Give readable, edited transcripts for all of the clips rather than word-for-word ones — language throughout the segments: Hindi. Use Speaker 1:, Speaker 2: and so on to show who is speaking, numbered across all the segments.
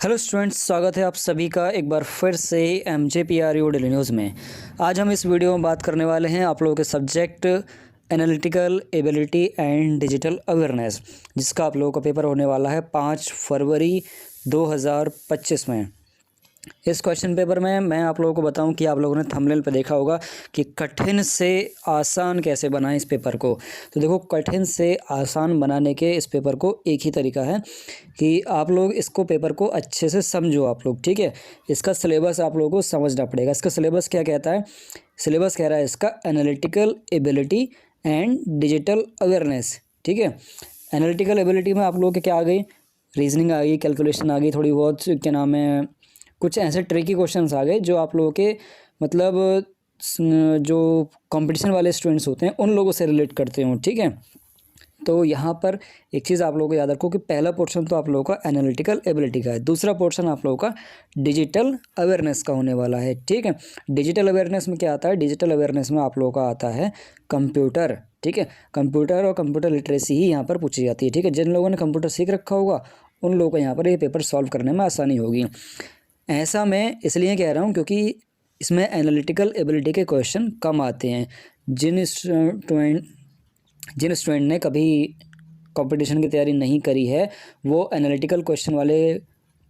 Speaker 1: हेलो स्टूडेंट्स, स्वागत है आप सभी का एक बार फिर से MJPRU डेली न्यूज़ में। आज हम इस वीडियो में बात करने वाले हैं आप लोगों के subject analytical ability and digital awareness, जिसका आप लोगों का पेपर होने वाला है 5 फरवरी 2025 में। इस क्वेश्चन पेपर में मैं आप लोगों को बताऊं कि आप लोगों ने थंबनेल पे देखा होगा कि कठिन से आसान कैसे बनाएं इस पेपर को। तो देखो, कठिन से आसान बनाने के इस पेपर को एक ही तरीका है कि आप लोग इसको पेपर को अच्छे से समझो आप लोग, ठीक है। इसका सिलेबस आप लोगों को समझना पड़ेगा। इसका सिलेबस क्या कहता है? सिलेबस कह रहा है इसका analytical ability and digital awareness, ठीक है। एनालिटिकल एबिलिटी में आप लोगों के क्या आ गई? रीजनिंग आ गई, कैलकुलेशन आ गई, थोड़ी बहुत क्या नाम है, कुछ ऐसे ट्रिकी क्वेश्चंस आ गए जो आप लोगों के मतलब जो कंपटीशन वाले स्टूडेंट्स होते हैं उन लोगों से रिलेट करते हो, ठीक है। तो यहाँ पर एक चीज़ आप लोगों को याद रखो कि पहला पोर्शन तो आप लोगों का एनालिटिकल एबिलिटी का है, दूसरा पोर्शन आप लोगों का डिजिटल अवेयरनेस का होने वाला है, ठीक है। डिजिटल अवेयरनेस में क्या आता है? डिजिटल अवेयरनेस में आप लोगों का आता है कंप्यूटर, ठीक है। कंप्यूटर और कंप्यूटर लिटरेसी ही यहाँ पर पूछी जाती है, ठीक है। जिन लोगों ने कंप्यूटर सीख रखा होगा उन लोगों को यहाँ पर ये पेपर सॉल्व करने में आसानी होगी। ऐसा मैं इसलिए कह रहा हूँ क्योंकि इसमें एनालिटिकल एबिलिटी के क्वेश्चन कम आते हैं। जिन स्टूडेंट ने कभी कंपटीशन की तैयारी नहीं करी है वो एनालिटिकल क्वेश्चन वाले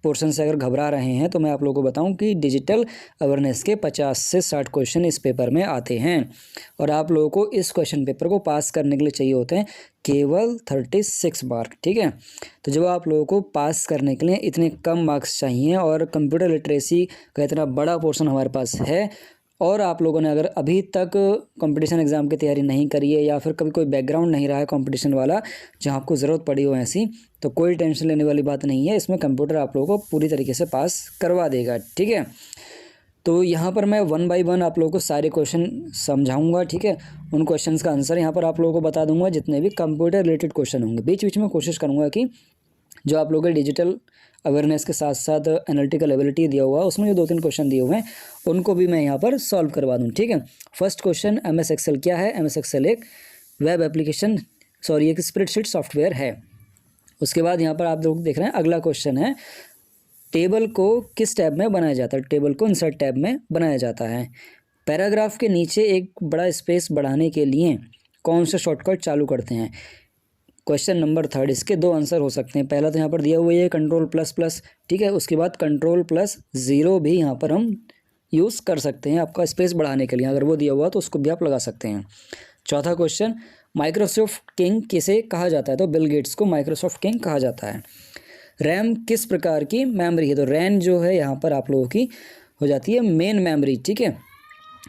Speaker 1: पोर्शन से अगर घबरा रहे हैं तो मैं आप लोगों को बताऊं कि डिजिटल अवेयरनेस के 50 से 60 क्वेश्चन इस पेपर में आते हैं और आप लोगों को इस क्वेश्चन पेपर को पास करने के लिए चाहिए होते हैं केवल 36 मार्क, ठीक है। तो जब आप लोगों को पास करने के लिए इतने कम मार्क्स चाहिए और कंप्यूटर लिटरेसी का इतना बड़ा पोर्शन हमारे पास है और आप लोगों ने अगर अभी तक कंपटीशन एग्ज़ाम की तैयारी नहीं करी है या फिर कभी कोई बैकग्राउंड नहीं रहा है कंपटीशन वाला जहां आपको ज़रूरत पड़ी हो ऐसी, तो कोई टेंशन लेने वाली बात नहीं है। इसमें कंप्यूटर आप लोगों को पूरी तरीके से पास करवा देगा, ठीक है। तो यहाँ पर मैं 1 बाय 1 आप लोगों को सारे क्वेश्चन समझाऊंगा, ठीक है। उन क्वेश्चंस का आंसर यहाँ पर आप लोगों को बता दूंगा जितने भी कंप्यूटर रिलेटेड क्वेश्चन होंगे। बीच बीच में कोशिश करूँगा कि जो आप लोगों के डिजिटल अवेयरनेस के साथ साथ एनालिटिकल एबिलिटी दिया हुआ है उसमें जो 2-3 क्वेश्चन दिए हुए हैं उनको भी मैं यहाँ पर सॉल्व करवा दूँ, ठीक है। फर्स्ट क्वेश्चन, MS एक्सेल क्या है? MS एक्सेल एक वेब एप्लीकेशन, एक स्प्रेडशीट सॉफ्टवेयर है। उसके बाद यहाँ पर आप लोग देख रहे हैं अगला क्वेश्चन है, टेबल को किस टैब में बनाया जाता है? टेबल को इंसर्ट टैब में बनाया जाता है। पैराग्राफ के नीचे एक बड़ा स्पेस बढ़ाने के लिए कौन सा शॉर्टकट चालू करते हैं? क्वेश्चन नंबर 3, इसके 2 आंसर हो सकते हैं। पहला तो यहाँ पर दिया हुआ है Ctrl++, ठीक है। उसके बाद Ctrl+0 भी यहाँ पर हम यूज़ कर सकते हैं आपका स्पेस बढ़ाने के लिए, अगर वो दिया हुआ तो उसको भी आप लगा सकते हैं। चौथा क्वेश्चन, माइक्रोसॉफ्ट किंग किसे कहा जाता है? तो बिल गेट्स को माइक्रोसॉफ्ट किंग कहा जाता है। रैम किस प्रकार की मेमोरी है? तो रैम जो है यहाँ पर आप लोगों की हो जाती है मेन मेमोरी, ठीक है।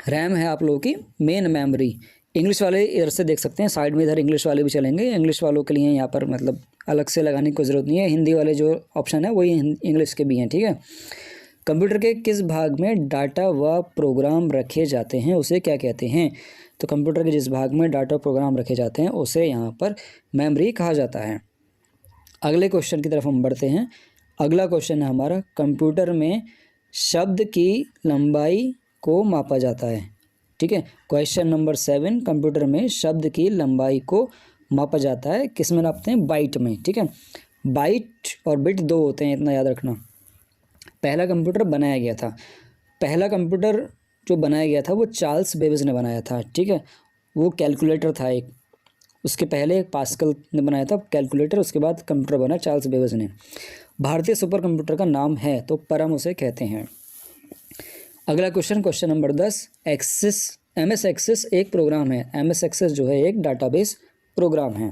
Speaker 1: रैम है आप लोगों की मेन मेमोरी। इंग्लिश वाले इधर से देख सकते हैं, साइड में इधर इंग्लिश वाले भी चलेंगे। इंग्लिश वालों के लिए यहाँ पर मतलब अलग से लगाने की कोई ज़रूरत नहीं है। हिंदी वाले जो ऑप्शन है वही इंग्लिश के भी हैं, ठीक है। कंप्यूटर के किस भाग में डाटा व प्रोग्राम रखे जाते हैं उसे क्या कहते हैं? तो कंप्यूटर के जिस भाग में डाटा प्रोग्राम रखे जाते हैं उसे यहाँ पर मेमोरी कहा जाता है। अगले क्वेश्चन की तरफ हम बढ़ते हैं। अगला क्वेश्चन है हमारा, कंप्यूटर में शब्द की लंबाई को मापा जाता है, ठीक है। क्वेश्चन नंबर 7, कंप्यूटर में शब्द की लंबाई को मापा जाता है। किस में नापते हैं? बाइट में, ठीक है। बाइट और बिट 2 होते हैं, इतना याद रखना। पहला कंप्यूटर बनाया गया था, पहला कंप्यूटर जो बनाया गया था वो चार्ल्स बेबेज ने बनाया था, ठीक है। वो कैलकुलेटर था एक, उसके पहले पास्कल ने बनाया था कैलकुलेटर, उसके बाद कंप्यूटर बना चार्ल्स बेबेज ने। भारतीय सुपर कंप्यूटर का नाम है तो परम उसे कहते हैं। अगला question, question number 10, MS access एक प्रोग्राम है। MS एक्सेस जो है एक डाटाबेस प्रोग्राम है।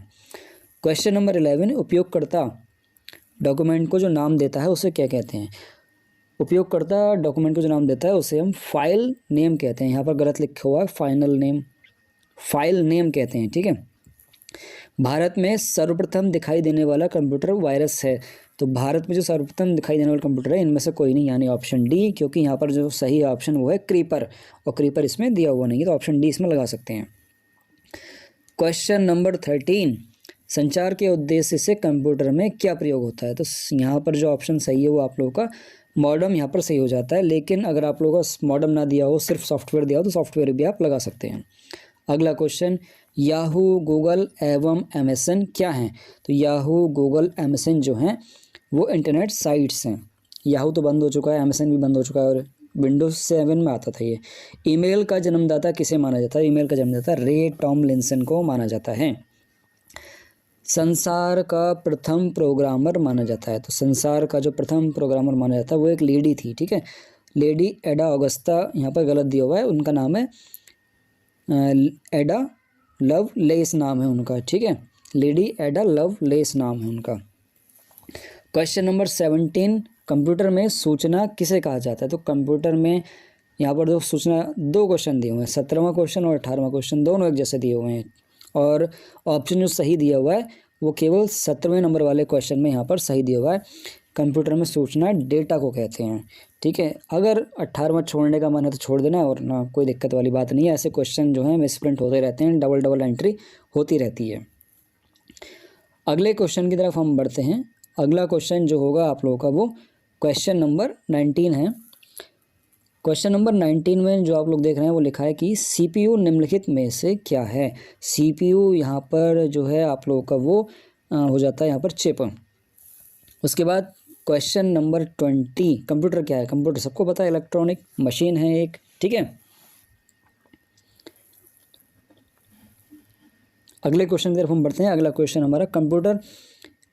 Speaker 1: क्वेश्चन नंबर 11, उपयोगकर्ता डॉक्यूमेंट को जो नाम देता है उसे क्या कहते हैं? उपयोगकर्ता डॉक्यूमेंट को जो नाम देता है उसे हम फाइल नेम कहते हैं। यहाँ पर गलत लिखा हुआ है, फाइल नेम कहते हैं, ठीक है। भारत में सर्वप्रथम दिखाई देने वाला कंप्यूटर वायरस है। तो भारत में जो सर्वप्रथम दिखाई देने वाला कंप्यूटर है इनमें से कोई नहीं, यानी ऑप्शन डी, क्योंकि यहाँ पर जो सही ऑप्शन वो है क्रीपर और क्रीपर इसमें दिया हुआ नहीं है, तो ऑप्शन डी इसमें लगा सकते हैं। क्वेश्चन नंबर 13, संचार के उद्देश्य से कंप्यूटर में क्या प्रयोग होता है? तो यहाँ पर जो ऑप्शन सही है वो आप लोगों का मॉडम यहाँ पर सही हो जाता है, लेकिन अगर आप लोगों का मॉडम ना दिया हो, सिर्फ सॉफ्टवेयर दिया हो तो सॉफ्टवेयर भी आप लगा सकते हैं। अगला क्वेश्चन, याहू, गूगल एवं MSN क्या हैं? तो याहू, गूगल, MSN जो हैं वो इंटरनेट साइट्स हैं। याहू तो बंद हो चुका है, MSN भी बंद हो चुका है, और विंडोज 7 में आता था ये। ईमेल का जन्मदाता किसे माना जाता है? ईमेल का जन्मदाता रे टॉमलिंसन को माना जाता है। संसार का प्रथम प्रोग्रामर माना जाता है, तो संसार का जो प्रथम प्रोग्रामर माना जाता है वो एक लेडी थी, ठीक है, लेडी एडा ऑगस्टा, यहाँ पर गलत दिया हुआ है, उनका नाम है एडा लवलेस नाम है उनका, ठीक है, लेडी एडा लवलेस नाम है उनका। क्वेश्चन नंबर 17, कंप्यूटर में सूचना किसे कहा जाता है? तो कंप्यूटर में यहाँ पर दो सूचना, दो क्वेश्चन दिए हुए हैं, 17वां क्वेश्चन और 18वां क्वेश्चन, दोनों एक जैसे दिए हुए हैं, और ऑप्शन जो सही दिया हुआ है वो केवल 17वें नंबर वाले क्वेश्चन में यहाँ पर सही दिया हुआ है। कंप्यूटर में सूचना डेटा को कहते हैं, ठीक है। अगर 18वां छोड़ने का मन है तो छोड़ देना, और ना कोई दिक्कत वाली बात नहीं है। ऐसे क्वेश्चन जो हैं मिसप्रिंट होते रहते हैं, डबल डबल एंट्री होती रहती है। अगले क्वेश्चन की तरफ हम बढ़ते हैं। अगला क्वेश्चन जो होगा आप लोगों का वो क्वेश्चन नंबर 19 है। क्वेश्चन नंबर 19 में जो आप लोग देख रहे हैं वो लिखा है कि CPU निम्नलिखित में से क्या है? CPU यहाँ पर जो है आप लोगों का वो हो जाता है यहाँ पर चिप। उसके बाद क्वेश्चन नंबर 20, कंप्यूटर क्या है? कंप्यूटर सबको पता है, इलेक्ट्रॉनिक मशीन है एक, ठीक है। अगले क्वेश्चन की तरफ हम बढ़ते हैं। अगला क्वेश्चन हमारा, कंप्यूटर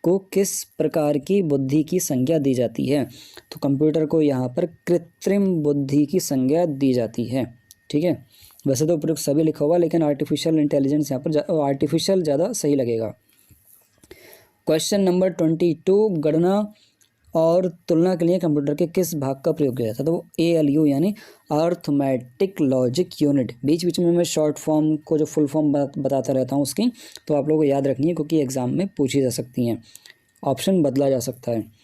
Speaker 1: को किस प्रकार की बुद्धि की संज्ञा दी जाती है? तो कंप्यूटर को यहाँ पर कृत्रिम बुद्धि की संज्ञा दी जाती है, ठीक है। वैसे तो प्रयुक्त सभी लिखा हुआ, लेकिन आर्टिफिशियल इंटेलिजेंस यहाँ पर आर्टिफिशियल ज़्यादा सही लगेगा। क्वेश्चन नंबर 22, गणना और तुलना के लिए कंप्यूटर के किस भाग का प्रयोग किया जाता है? तो ALU यानी अर्थमेटिक लॉजिक यूनिट। बीच बीच में मैं शॉर्ट फॉर्म को जो फुल फॉर्म बताता रहता हूँ उसकी, तो आप लोगों को याद रखनी है क्योंकि एग्जाम में पूछी जा सकती हैं, ऑप्शन बदला जा सकता है।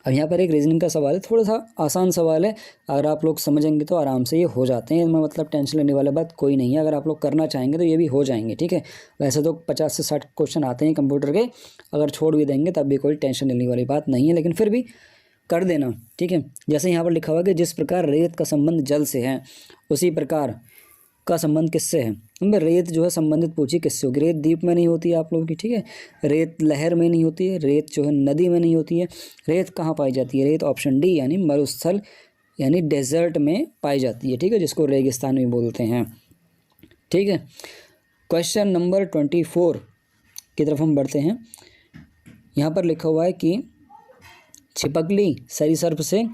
Speaker 1: अब यहाँ पर एक रीजनिंग का सवाल है, थोड़ा सा आसान सवाल है, अगर आप लोग समझेंगे तो आराम से ये हो जाते हैं, इसमें मतलब टेंशन लेने वाली बात कोई नहीं है। अगर आप लोग करना चाहेंगे तो ये भी हो जाएंगे, ठीक है। वैसे तो 50 से 60 क्वेश्चन आते हैं कंप्यूटर के, अगर छोड़ भी देंगे तब भी कोई टेंशन लेने वाली बात नहीं है, लेकिन फिर भी कर देना, ठीक है। जैसे यहाँ पर लिखा हुआ है कि जिस प्रकार रेत का संबंध जल से है, उसी प्रकार का संबंध किससे है? हमें रेत जो है संबंधित पूछी किससे होगी? रेत द्वीप में नहीं होती है आप लोगों की, ठीक है। रेत लहर में नहीं होती है, रेत जो है नदी में नहीं होती है। रेत कहाँ पाई जाती है? रेत ऑप्शन डी यानी मरुस्थल यानी डेजर्ट में पाई जाती है, ठीक है, जिसको रेगिस्तान भी बोलते हैं, ठीक है। क्वेश्चन नंबर 24 की तरफ हम बढ़ते हैं। यहाँ पर लिखा हुआ है कि छिपकली सरीसृप से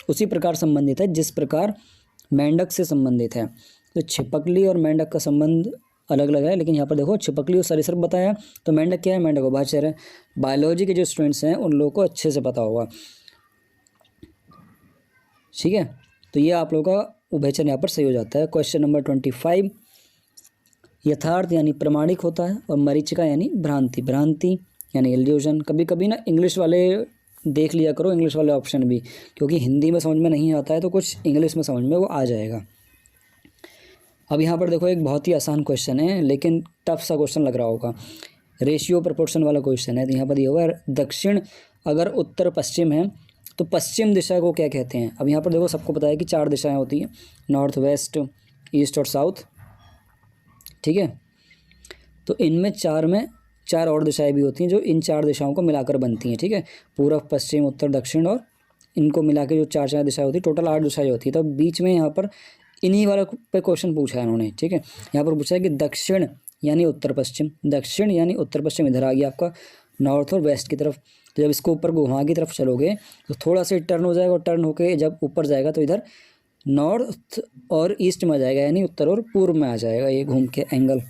Speaker 1: उसी प्रकार संबंधित है जिस प्रकार मेंढक से संबंधित है। तो छिपकली और मेंढक का संबंध अलग अलग है, लेकिन यहाँ पर देखो छिपकली और सरीसृप बताया, तो मेंढक क्या है? मेंढक उभयचर है। बायोलॉजी के जो स्टूडेंट्स हैं उन लोगों को अच्छे से पता होगा, ठीक है। तो ये आप लोगों का उभयचर यहाँ पर सही हो जाता है। क्वेश्चन नंबर 25, यथार्थ यानी प्रमाणिक होता है, और मरीचिका यानी भ्रांति, भ्रांति यानी इल्यूजन। कभी कभी ना इंग्लिश वाले देख लिया करो, इंग्लिश वाले ऑप्शन भी, क्योंकि हिंदी में समझ में नहीं आता है तो कुछ इंग्लिश में समझ में वो आ जाएगा। अब यहाँ पर देखो एक बहुत ही आसान क्वेश्चन है, लेकिन टफ सा क्वेश्चन लग रहा होगा, रेशियो प्रोपोर्शन वाला क्वेश्चन है। तो यहाँ पर ये होगा दक्षिण अगर उत्तर पश्चिम है तो पश्चिम दिशा को क्या कहते हैं? अब यहाँ पर देखो सबको पता है कि 4 दिशाएं होती हैं, नॉर्थ, वेस्ट, ईस्ट और साउथ, ठीक है। तो इनमें 4 में 4 और दिशाएं भी होती हैं जो इन 4 दिशाओं को मिलाकर बनती हैं, ठीक है। पूर्व, पश्चिम, उत्तर, दक्षिण, और इनको मिला के जो 4 दिशाएं होती है, टोटल 8 दिशाएं होती है। तो बीच में यहाँ पर इन्हीं वाला पे क्वेश्चन पूछा है उन्होंने, ठीक है। यहाँ पर पूछा है कि दक्षिण यानी उत्तर पश्चिम, दक्षिण यानी उत्तर पश्चिम इधर आ गया आपका नॉर्थ और वेस्ट की तरफ। तो जब इसको ऊपर घुमा की तरफ चलोगे तो थोड़ा सा टर्न हो जाएगा, और टर्न होके जब ऊपर जाएगा तो इधर नॉर्थ और ईस्ट में आ जाएगा, यानी उत्तर और पूर्व में आ जाएगा ये घूम के एंगल,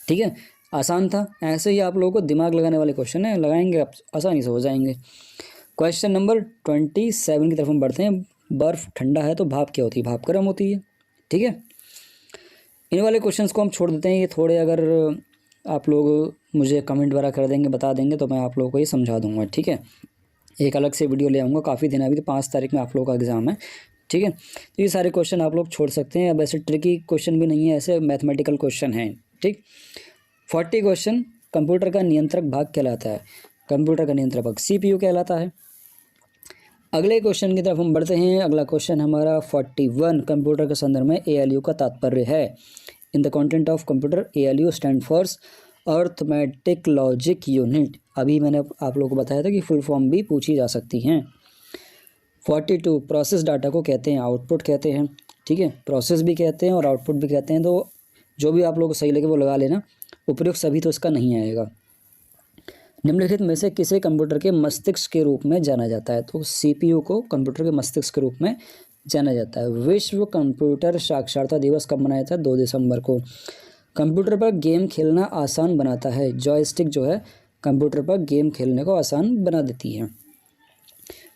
Speaker 1: ठीक है। आसान था, ऐसे ही आप लोगों को दिमाग लगाने वाले क्वेश्चन है, लगाएंगे आप आसानी से हो जाएंगे। क्वेश्चन नंबर 27 की तरफ हम बढ़ते हैं। बर्फ़ ठंडा है तो भाप क्या होती है? भाप गर्म होती है, ठीक है। इन वाले क्वेश्चंस को हम छोड़ देते हैं, ये थोड़े अगर आप लोग मुझे कमेंट वगैरह कर देंगे, बता देंगे, तो मैं आप लोगों को ये समझा दूंगा, ठीक है। एक अलग से वीडियो ले आऊँगा, काफ़ी दिन अभी तो 5 तारीख में आप लोगों का एग्ज़ाम है, ठीक है। तो ये सारे क्वेश्चन आप लोग छोड़ सकते हैं। अब ऐसे ट्रिकी क्वेश्चन भी नहीं है, ऐसे मैथमेटिकल क्वेश्चन हैं, ठीक। 40 क्वेश्चन, कंप्यूटर का नियंत्रक भाग कहलाता है? कंप्यूटर का नियंत्रक भाग CPU कहलाता है। अगले क्वेश्चन की तरफ हम बढ़ते हैं। अगला क्वेश्चन हमारा 41, कंप्यूटर के संदर्भ में ALU का तात्पर्य है। In the content of computer ALU stand for arithmetic logic unit. अभी मैंने आप लोगों को बताया था कि फुल फॉर्म भी पूछी जा सकती हैं। 42 प्रोसेस डाटा को कहते हैं आउटपुट कहते हैं, ठीक है, प्रोसेस भी कहते हैं और आउटपुट भी कहते हैं, तो जो भी आप लोग को सही लगे वो लगा लेना, उपयुक्त सभी तो इसका नहीं आएगा। निम्नलिखित में से किसे कंप्यूटर के मस्तिष्क के रूप में जाना जाता है? तो CPU को कंप्यूटर के मस्तिष्क के रूप में जाना जाता है। विश्व कंप्यूटर साक्षरता दिवस कब मनाया जाता है? 2 दिसंबर को। कंप्यूटर पर गेम खेलना आसान बनाता है, जॉयस्टिक जो है कंप्यूटर पर गेम खेलने को आसान बना देती है।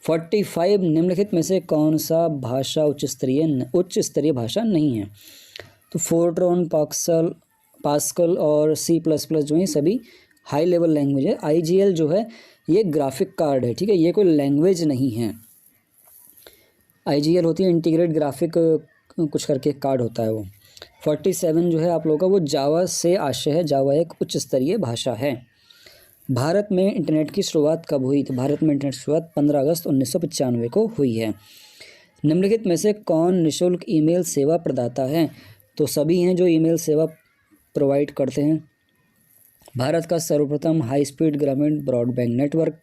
Speaker 1: 45 निम्नलिखित में से कौन सा भाषा उच्च स्तरीय भाषा नहीं है? तो फोर्ट्रॉन, पास्कल और C++ जो है सभी हाई लेवल लैंग्वेज है। IGL जो है ये ग्राफिक कार्ड है, ठीक है, ये कोई लैंग्वेज नहीं है। IGL होती है इंटीग्रेट ग्राफिक कुछ करके कार्ड होता है वो। 47 जो है आप लोगों का वो जावा से आशय है, जावा एक उच्च स्तरीय भाषा है। भारत में इंटरनेट की शुरुआत कब हुई? तो भारत में इंटरनेट की शुरुआत 15 अगस्त 1995 को हुई है। निम्नलिखित में से कौन निःशुल्क ईमेल सेवा प्रदाता है? तो सभी हैं जो ईमेल सेवा प्रोवाइड करते हैं। भारत का सर्वप्रथम हाई स्पीड ग्रामीण ब्रॉडबैंड नेटवर्क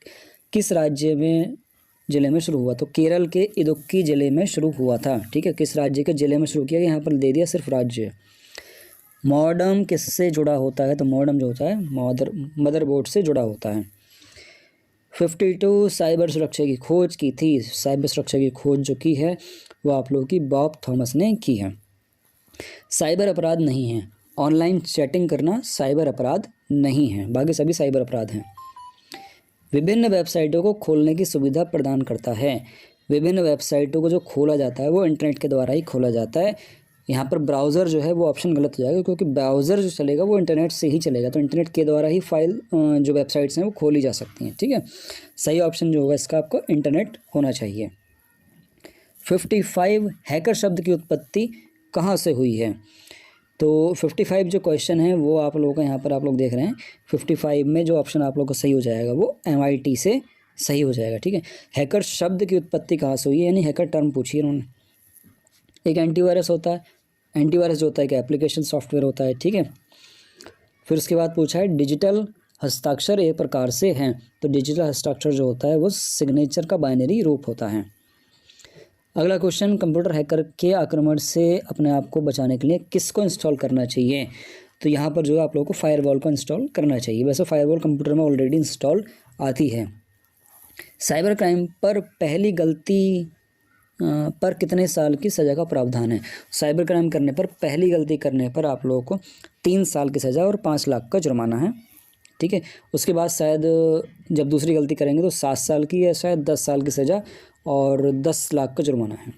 Speaker 1: किस जिले में शुरू हुआ? तो केरल के इदुक्की जिले में शुरू हुआ था, ठीक है, किस राज्य के जिले में शुरू किया गया, यहाँ पर दे दिया सिर्फ राज्य। मॉडम किससे जुड़ा होता है? तो मॉडम जो होता है मदरबोर्ड से जुड़ा होता है। 52 साइबर सुरक्षा की खोज की थी, साइबर सुरक्षा की खोज जो की है वो आप लोगों की बॉब थॉमस ने की है। साइबर अपराध नहीं है, ऑनलाइन चैटिंग करना साइबर अपराध नहीं है, बाकी सभी साइबर अपराध हैं। विभिन्न वेबसाइटों को खोलने की सुविधा प्रदान करता है। विभिन्न वेबसाइटों को जो खोला जाता है वो इंटरनेट के द्वारा ही खोला जाता है। यहाँ पर ब्राउज़र जो है वो ऑप्शन गलत हो जाएगा, क्योंकि ब्राउज़र जो चलेगा वो इंटरनेट से ही चलेगा, तो इंटरनेट के द्वारा ही फाइल जो वेबसाइट्स हैं वो खोली जा सकती हैं, ठीक है। सही ऑप्शन जो होगा इसका आपको इंटरनेट होना चाहिए। 55 हैकर शब्द की उत्पत्ति कहाँ से हुई है? तो 55 जो क्वेश्चन है वो आप लोगों का यहाँ पर आप लोग देख रहे हैं। 55 में जो ऑप्शन आप लोगों का सही हो जाएगा वो MIT से सही हो जाएगा, ठीक है। हैकर शब्द की उत्पत्ति कहाँ से हुई है, यानी हैकर टर्म पूछी है उन्होंने। एक एंटीवायरस होता है, एंटीवायरस जो होता है कि एप्लीकेशन सॉफ्टवेयर होता है, ठीक है। फिर उसके बाद पूछा है डिजिटल हस्ताक्षर एक प्रकार से हैं, तो डिजिटल हस्ताक्षर जो होता है वो सिग्नेचर का बाइनरी रूप होता है। अगला क्वेश्चन, कंप्यूटर हैकर के आक्रमण से अपने आप को बचाने के लिए किसको इंस्टॉल करना चाहिए? तो यहाँ पर जो है आप लोगों को फायरवॉल को इंस्टॉल करना चाहिए। वैसे फायरवॉल कंप्यूटर में ऑलरेडी इंस्टॉल आती है। साइबर क्राइम पर पहली गलती पर कितने साल की सज़ा का प्रावधान है? साइबर क्राइम करने पर पहली गलती करने पर आप लोगों को 3 साल की सज़ा और 5 लाख का जुर्माना है, ठीक है। उसके बाद शायद जब दूसरी गलती करेंगे तो 7 साल की या शायद 10 साल की सज़ा और 10 लाख का जुर्माना है।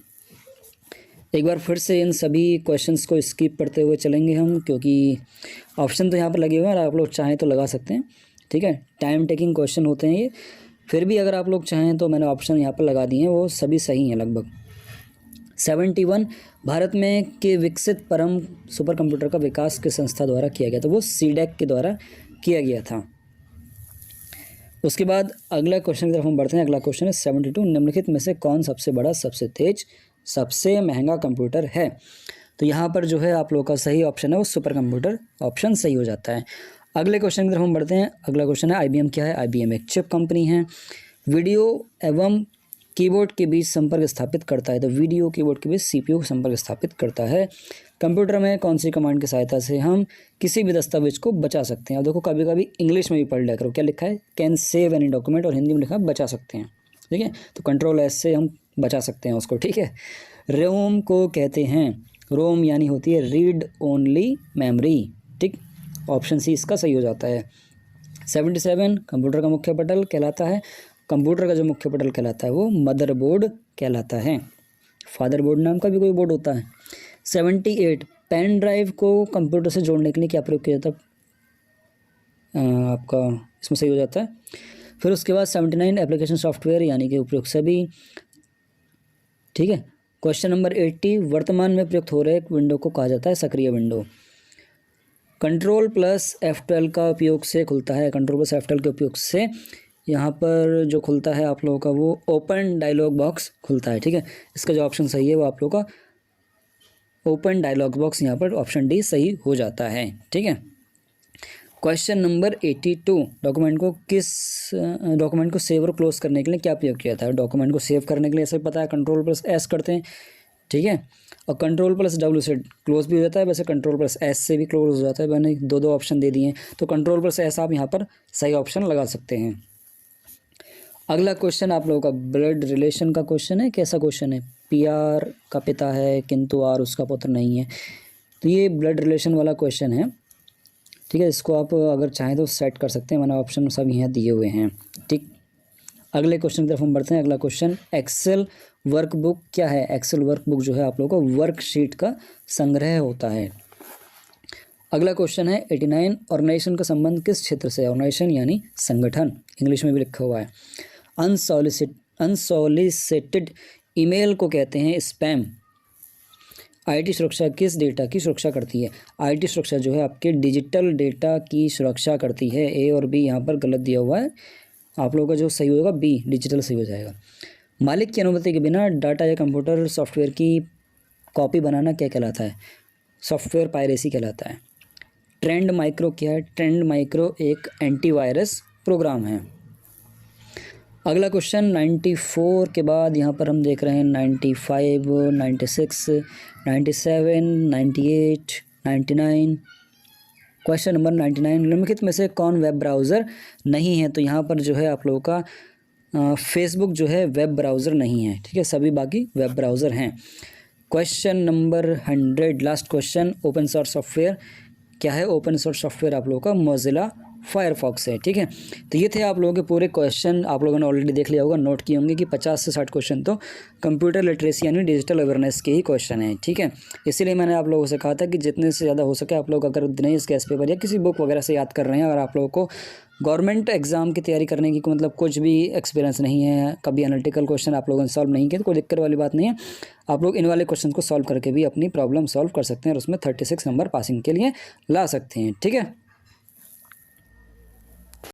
Speaker 1: एक बार फिर से इन सभी क्वेश्चंस को स्किप करते हुए चलेंगे हम, क्योंकि ऑप्शन तो यहाँ पर लगे हुए हैं और आप लोग चाहें तो लगा सकते हैं, ठीक है। टाइम टेकिंग क्वेश्चन होते हैं ये, फिर भी अगर आप लोग चाहें तो मैंने ऑप्शन यहाँ पर लगा दिए हैं, वो सभी सही हैं लगभग। 71 भारत में के विकसित परम सुपर कंप्यूटर का विकास किस संस्था द्वारा किया गया? तो वो CDAC के द्वारा किया गया था। उसके बाद अगला क्वेश्चन की तरफ हम बढ़ते हैं। अगला क्वेश्चन है 72 निम्नलिखित में से कौन सबसे बड़ा, सबसे तेज, सबसे महंगा कंप्यूटर है? तो यहाँ पर जो है आप लोगों का सही ऑप्शन है वो सुपर कंप्यूटर ऑप्शन सही हो जाता है। अगले क्वेश्चन की तरफ हम बढ़ते हैं। अगला क्वेश्चन है IBM क्या है? IBM एक चिप कंपनी है। वीडियो एवं कीबोर्ड के बीच संपर्क स्थापित करता है, तो वीडियो कीबोर्ड के बीच CPU संपर्क स्थापित करता है। कंप्यूटर में कौन सी कमांड की सहायता से हम किसी भी दस्तावेज को बचा सकते हैं? अब देखो कभी कभी इंग्लिश में भी पढ़ लिया करो, क्या लिखा है, कैन सेव एनी डॉक्यूमेंट, और हिंदी में लिखा है बचा सकते हैं, ठीक है। तो Ctrl+S से हम बचा सकते हैं उसको, ठीक है। रोम को कहते हैं, रोम यानी होती है रीड ओनली मेमोरी, ठीक। ऑप्शन C इसका सही हो जाता है। 77 कंप्यूटर का मुख्य पटल कहलाता है, कंप्यूटर का जो मुख्य पटल कहलाता है वो मदरबोर्ड कहलाता है। फादरबोर्ड नाम का भी कोई बोर्ड होता है। 78 पेन ड्राइव को कंप्यूटर से जोड़ने के लिए क्या प्रयोग किया जाता है? आपका इसमें सही हो जाता है। फिर उसके बाद 79 एप्लीकेशन सॉफ्टवेयर यानी कि उपयोग सभी, ठीक है। क्वेश्चन नंबर 80 वर्तमान में प्रयुक्त हो रहे एक विंडो को कहा जाता है सक्रिय विंडो। Ctrl+F12 का उपयोग से खुलता है, Ctrl+F12 के उपयोग से यहाँ पर जो खुलता है आप लोगों का वो ओपन डायलॉग बॉक्स खुलता है, ठीक है। इसका जो ऑप्शन सही है वो आप लोगों का ओपन डायलॉग बॉक्स, यहाँ पर ऑप्शन D सही हो जाता है, ठीक है। क्वेश्चन नंबर 82, डॉक्यूमेंट को सेव और क्लोज करने के लिए क्या प्रयोग किया था। डॉक्यूमेंट को सेव करने के लिए ऐसे पता है Ctrl+S करते हैं, ठीक है, और Ctrl+W से क्लोज भी हो जाता है, वैसे Ctrl+S से भी क्लोज हो जाता है। मैंने दो ऑप्शन दे दिए हैं, तो Ctrl+S आप यहाँ पर सही ऑप्शन लगा सकते हैं। अगला क्वेश्चन आप लोगों का ब्लड रिलेशन का क्वेश्चन है। कैसा क्वेश्चन है, PR का पिता है किंतु R उसका पुत्र नहीं है। तो ये ब्लड रिलेशन वाला क्वेश्चन है, ठीक है। इसको आप अगर चाहें तो सेट कर सकते हैं, मैंने ऑप्शन सब यहाँ दिए हुए हैं, ठीक। अगले क्वेश्चन की तरफ हम बढ़ते हैं। अगला क्वेश्चन, एक्सेल वर्कबुक क्या है। एक्सेल वर्कबुक जो है आप लोगों को वर्कशीट का संग्रह होता है। अगला क्वेश्चन है 89, ऑर्गेनाइजेशन का संबंध किस क्षेत्र से है। ऑर्गेनाइजेशन यानी संगठन, इंग्लिश में भी लिखा हुआ है। अनसॉलिसिटेड ईमेल को कहते हैं स्पैम। IT सुरक्षा किस डेटा की सुरक्षा करती है। IT सुरक्षा जो है आपके डिजिटल डेटा की सुरक्षा करती है। A और B यहाँ पर गलत दिया हुआ है, आप लोगों का जो सही होगा B, डिजिटल सही हो जाएगा। मालिक की अनुमति के बिना डाटा या कंप्यूटर सॉफ्टवेयर की कॉपी बनाना क्या कहलाता है। सॉफ्टवेयर पायरेसी कहलाता है। ट्रेंड माइक्रो क्या है। ट्रेंड माइक्रो एक एंटीवायरस प्रोग्राम है। अगला क्वेश्चन 94 के बाद यहाँ पर हम देख रहे हैं 95, 96, 97, 98, 99। क्वेश्चन नंबर 99, निम्नलिखित में से कौन वेब ब्राउज़र नहीं है। तो यहाँ पर जो है आप लोगों का फेसबुक जो है वेब ब्राउज़र नहीं है, ठीक है, सभी बाकी वेब ब्राउज़र हैं। Question number 100, last question, open source software क्या है। ओपन सोर्स सॉफ्टवेयर आप लोगों का मोजिला फायरफॉक्स है, ठीक है। तो ये थे आप लोगों के पूरे क्वेश्चन, आप लोगों ने ऑलरेडी देख लिया होगा, नोट किए होंगे कि 50 से 60 क्वेश्चन तो कंप्यूटर लिटरेसी यानी डिजिटल अवेयरनेस के ही क्वेश्चन हैं, ठीक है। इसीलिए मैंने आप लोगों से कहा था कि जितने से ज़्यादा हो सके आप लोग अगर दिनेश गैस पेपर या किसी बुक वगैरह से याद कर रहे हैं, अगर आप लोगों को गवर्नमेंट एग्जाम की तैयारी करने की मतलब कुछ भी एक्सपीरियंस नहीं है, कभी एनालिटिकल क्वेश्चन आप लोगों ने सॉल्व नहीं किया, तो कोई दिक्कत वाली बात नहीं है। आप लोग इन वाले क्वेश्चन को सॉल्व करके भी अपनी प्रॉब्लम सॉल्व कर सकते हैं और उसमें 36 नंबर पासिंग के लिए ला सकते हैं, ठीक है।